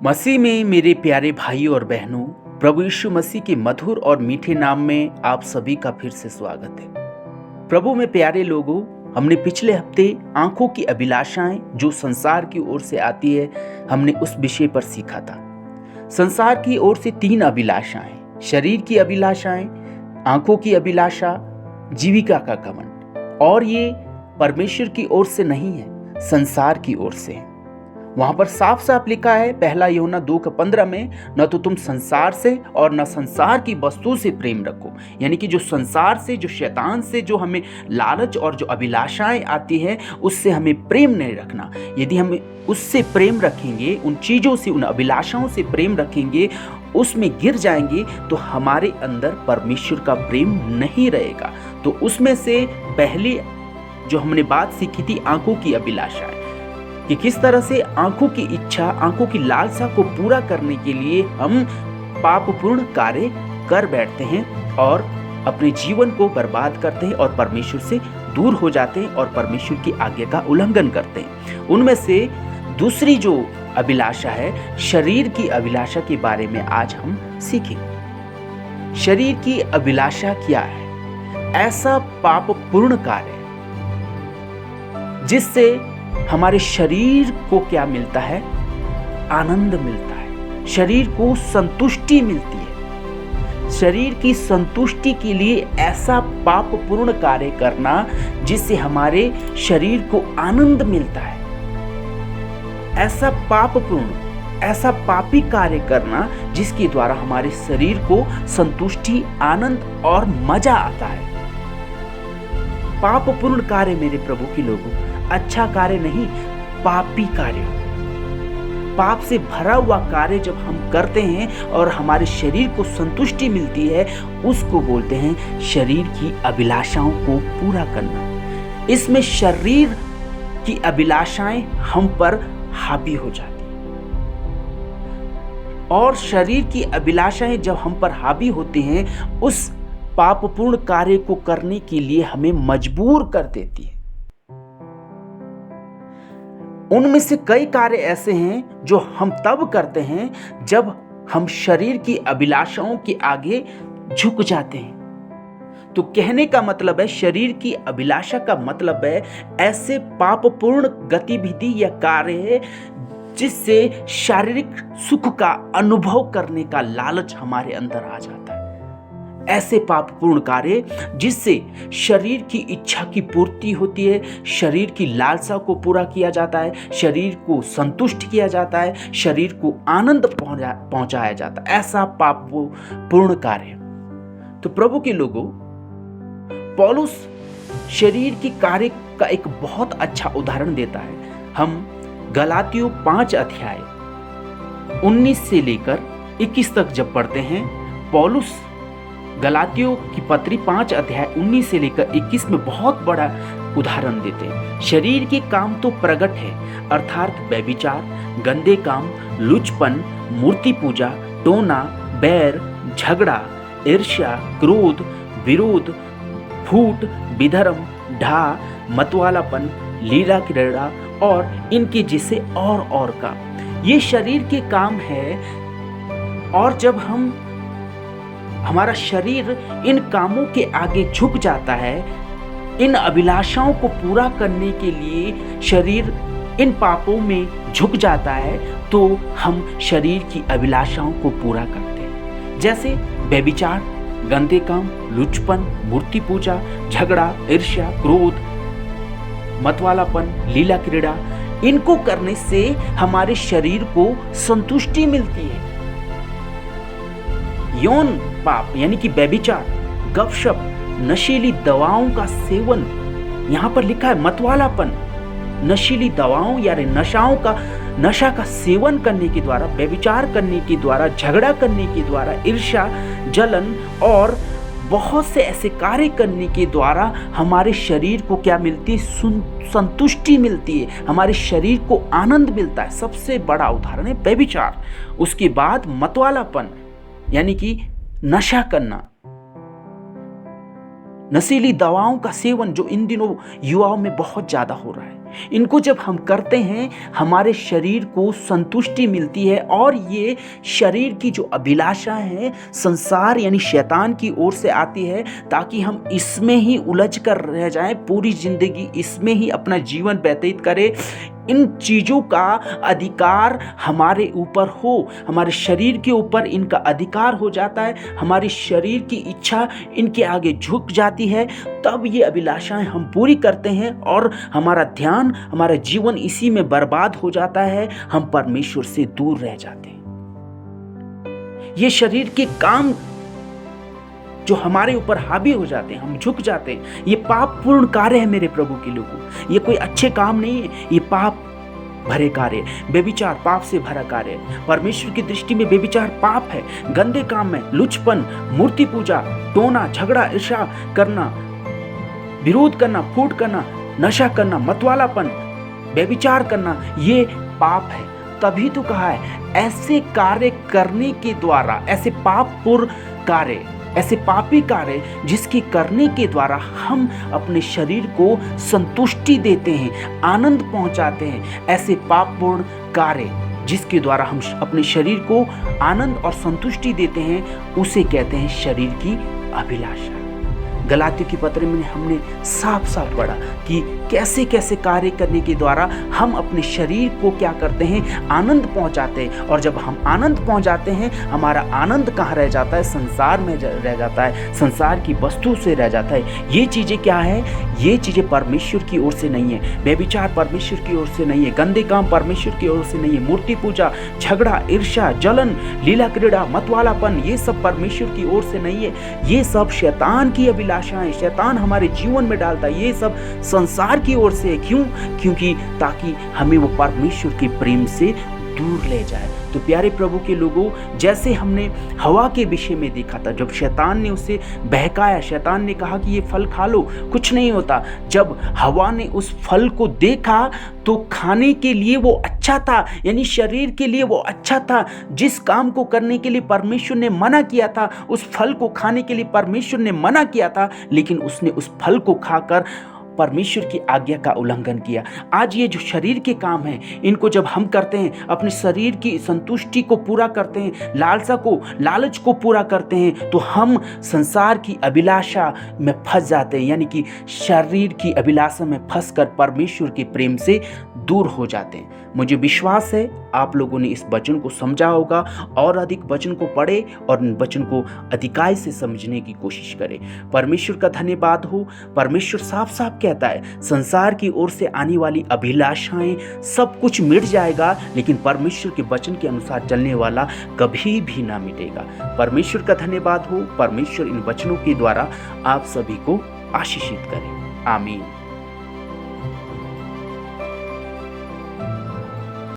मसीह में मेरे प्यारे भाई और बहनों, प्रभु यीशु मसीह के मधुर और मीठे नाम में आप सभी का फिर से स्वागत है। प्रभु में प्यारे लोगों, हमने पिछले हफ्ते आंखों की अभिलाषाएं जो संसार की ओर से आती है, हमने उस विषय पर सीखा था। संसार की ओर से तीन अभिलाषाएं, शरीर की अभिलाषाएं, आंखों की अभिलाषा, जीविका का घमंड। और ये परमेश्वर की ओर से नहीं है, संसार की ओर से है। वहां पर साफ साफ लिखा है, पहला यूहन्ना 2:15 में, न तो तुम संसार से और न संसार की वस्तु से प्रेम रखो। यानी कि जो संसार से, जो शैतान से, जो हमें लालच और जो अभिलाषाएं आती है, उससे हमें प्रेम नहीं रखना। यदि हम उससे प्रेम रखेंगे, उन चीजों से, उन अभिलाषाओं से प्रेम रखेंगे, उसमें गिर जाएंगे, तो हमारे अंदर परमेश्वर का प्रेम नहीं रहेगा। तो उसमें से पहली जो हमने बात सीखी थी, आंखों की अभिलाषा, कि किस तरह से आंखों की इच्छा, आंखों की लालसा को पूरा करने के लिए हम पापपूर्ण कार्य कर बैठते हैं और अपने जीवन को बर्बाद करते हैं और परमेश्वर से दूर हो जाते हैं और परमेश्वर की आज्ञा का उल्लंघन करते हैं। उनमें से दूसरी जो अभिलाषा है, शरीर की अभिलाषा के बारे में आज हम सीखेंगे। शरीर की अभिलाषा क्या है? ऐसा पापपूर्ण कार्य जिससे हमारे शरीर को क्या मिलता है? आनंद मिलता है, शरीर को संतुष्टि मिलती है। शरीर की संतुष्टि के लिए ऐसा पापपूर्ण कार्य करना जिससे हमारे शरीर को आनंद मिलता है, ऐसा पापपूर्ण, ऐसा पापी कार्य करना जिसके द्वारा हमारे शरीर को संतुष्टि, आनंद और मजा आता है। पापपूर्ण कार्य मेरे प्रभु के लोगों, अच्छा कार्य नहीं, पापी कार्य, पाप से भरा हुआ कार्य जब हम करते हैं और हमारे शरीर को संतुष्टि मिलती है, उसको बोलते हैं शरीर की अभिलाषाओं को पूरा करना। इसमें शरीर की अभिलाषाएं हम पर हावी हो जाती हैं और शरीर की अभिलाषाएं जब हम पर हावी होती हैं, उस पापपूर्ण कार्य को करने के लिए हमें मजबूर कर देती है। उनमें से कई कार्य ऐसे हैं जो हम तब करते हैं जब हम शरीर की अभिलाषाओं के आगे झुक जाते हैं। तो कहने का मतलब है, शरीर की अभिलाषा का मतलब है ऐसे पापपूर्ण गतिविधि या कार्य है जिससे शारीरिक सुख का अनुभव करने का लालच हमारे अंदर आ जाता है। ऐसे पापपूर्ण कार्य जिससे शरीर की इच्छा की पूर्ति होती है, शरीर की लालसा को पूरा किया जाता है, शरीर को संतुष्ट किया जाता है, शरीर को आनंद पहुंचाया जाता है, ऐसा पापपूर्ण कार्य। तो प्रभु के लोगों, पौलुस शरीर की कार्य का एक बहुत अच्छा उदाहरण देता है। हम गलातियों 5 अध्याय 19 से लेकर 21 तक जब पढ़ते हैं, पौलुस गलातियों की पत्री 5 अध्याय 19 से लेकर 21 में बहुत बड़ा उदाहरण देते हैं। शरीर के काम तो प्रकट है, अर्थात व्यभिचार, गंदे काम, लुचपन, मूर्ति पूजा, टोना, बैर, झगड़ा, ईर्ष्या, क्रोध, विरोध, फूट, विधर्म, ढा, मतवालापन, लीला क्रीड़ा और इनके जैसे और का, ये शरीर के काम है। और जब हमारा शरीर इन कामों के आगे झुक जाता है, इन अभिलाषाओं को पूरा करने के लिए शरीर इन पापों में झुक जाता है, तो हम शरीर की अभिलाषाओं को पूरा करते हैं। जैसे व्यभिचार, गंदे काम, लुचपन, मूर्ति पूजा, झगड़ा, ईर्ष्या, क्रोध, मतवालापन, लीला क्रीड़ा, इनको करने से हमारे शरीर को संतुष्टि मिलती है। यौन पाप यानी कि व्यभिचार, गपशप, नशीली दवाओं का सेवन, यहां पर लिखा है मतवालापन, नशीली दवाओं या नशा का सेवन करने के द्वारा, व्यभिचार करने के द्वारा, झगड़ा करने के द्वारा, ईर्ष्या, जलन और बहुत से ऐसे कार्य करने के द्वारा हमारे शरीर को क्या मिलती है? संतुष्टि मिलती है, हमारे शरीर को आनंद मिलता है। सबसे बड़ा उदाहरण है व्यभिचार। उसके बाद मतवालापन यानी कि नशा करना, नशीली दवाओं का सेवन जो इन दिनों युवाओं में बहुत ज्यादा हो रहा है। इनको जब हम करते हैं हमारे शरीर को संतुष्टि मिलती है, और ये शरीर की जो अभिलाषा है संसार यानी शैतान की ओर से आती है, ताकि हम इसमें ही उलझ कर रह जाएं, पूरी जिंदगी इसमें ही अपना जीवन व्यतीत करें। इन चीज़ों का अधिकार हमारे ऊपर हो, हमारे शरीर के ऊपर इनका अधिकार हो जाता है, हमारी शरीर की इच्छा इनके आगे झुक जाती है, तब ये अभिलाषाएं हम पूरी करते हैं और हमारा ध्यान, हमारा जीवन इसी में बर्बाद हो जाता है, हम परमेश्वर से दूर रह जाते हैं। ये शरीर के काम जो हमारे ऊपर हावी हो जाते हैं, हम झुक जाते हैं, ये पाप पूर्ण कार्य है मेरे प्रभु के लोगों। ये कोई अच्छे काम नहीं है, ये पाप भरे कार्य। बेविचार पाप से भरा कार्य है। परमेश्वर की दृष्टि में बेविचार पाप है। गंदे काम में लुचपन, मूर्ति पूजा, टोना, झगड़ा, ईर्ष्या करना, विरोध करना, फूट करना, नशा करना, मतवालापन, बेविचार करना, ये पाप है। तभी तो कहा है ऐसे कार्य करने के द्वारा, ऐसे पापपूर्ण कार्य, ऐसे पापी कार्य जिसके करने के द्वारा हम अपने शरीर को संतुष्टि देते हैं, आनंद पहुंचाते हैं, ऐसे पापपूर्ण कार्य जिसके द्वारा हम अपने शरीर को आनंद और संतुष्टि देते हैं, उसे कहते हैं शरीर की अभिलाषा। गलातियों की पत्र में हमने साफ साफ पढ़ा कि कैसे कैसे कार्य करने के द्वारा हम अपने शरीर को क्या करते हैं, आनंद पहुंचाते हैं। और जब हम आनंद पहुंचाते हैं, हमारा आनंद कहाँ रह जाता है, संसार में रह जाता है, संसार की वस्तु से रह जाता है। ये चीज़ें क्या है, ये चीज़ें परमेश्वर की ओर से नहीं है। बेविचार परमेश्वर की ओर से नहीं है, गंदे काम परमेश्वर की ओर से नहीं है, मूर्ति पूजा, झगड़ा, ईर्ष्या, जलन, लीला क्रीड़ा, मतवालापन, ये सब परमेश्वर की ओर से नहीं है। ये सब शैतान की अभिलाषाएं शैतान हमारे जीवन में डालता है। ये सब संसार की ओर से है। क्यों? क्योंकि ताकि हमें वो परमेश्वर के प्रेम से दूर ले जाए। तो प्यारे प्रभु के लोगों, जैसे हमने हवा के विषय में देखा था, जब शैतान ने उसे बहकाया, शैतान ने कहा कि ये फल खा लो, कुछ नहीं होता। जब हवा ने उस फल को देखा तो खाने के लिए वो अच्छा था, यानी शरीर के लिए वो अच्छा था। जिस काम को करने के लिए परमेश्वर ने मना किया था, उस फल को खाने के लिए परमेश्वर ने मना किया था, लेकिन उसने उस फल को खाकर परमेश्वर की आज्ञा का उल्लंघन किया। आज ये जो शरीर के काम हैं, इनको जब हम करते हैं, अपने शरीर की संतुष्टि को पूरा करते हैं, लालच को पूरा करते हैं, तो हम संसार की अभिलाषा में फंस जाते हैं, यानी कि शरीर की अभिलाषा में फंसकर परमेश्वर के प्रेम से दूर हो जाते हैं। मुझे विश्वास है आप लोगों ने इस वचन को समझा होगा, और अधिक वचन को पढ़े और वचन को अधिकाई से समझने की कोशिश करें। परमेश्वर का धन्यवाद हो। परमेश्वर साफ साफ कहता है संसार की ओर से आने वाली अभिलाषाएं सब कुछ मिट जाएगा, लेकिन परमेश्वर के वचन के अनुसार चलने वाला कभी भी ना मिटेगा। परमेश्वर का धन्यवाद हो। परमेश्वर इन वचनों के द्वारा आप सभी को आशीषित करे। आमीन।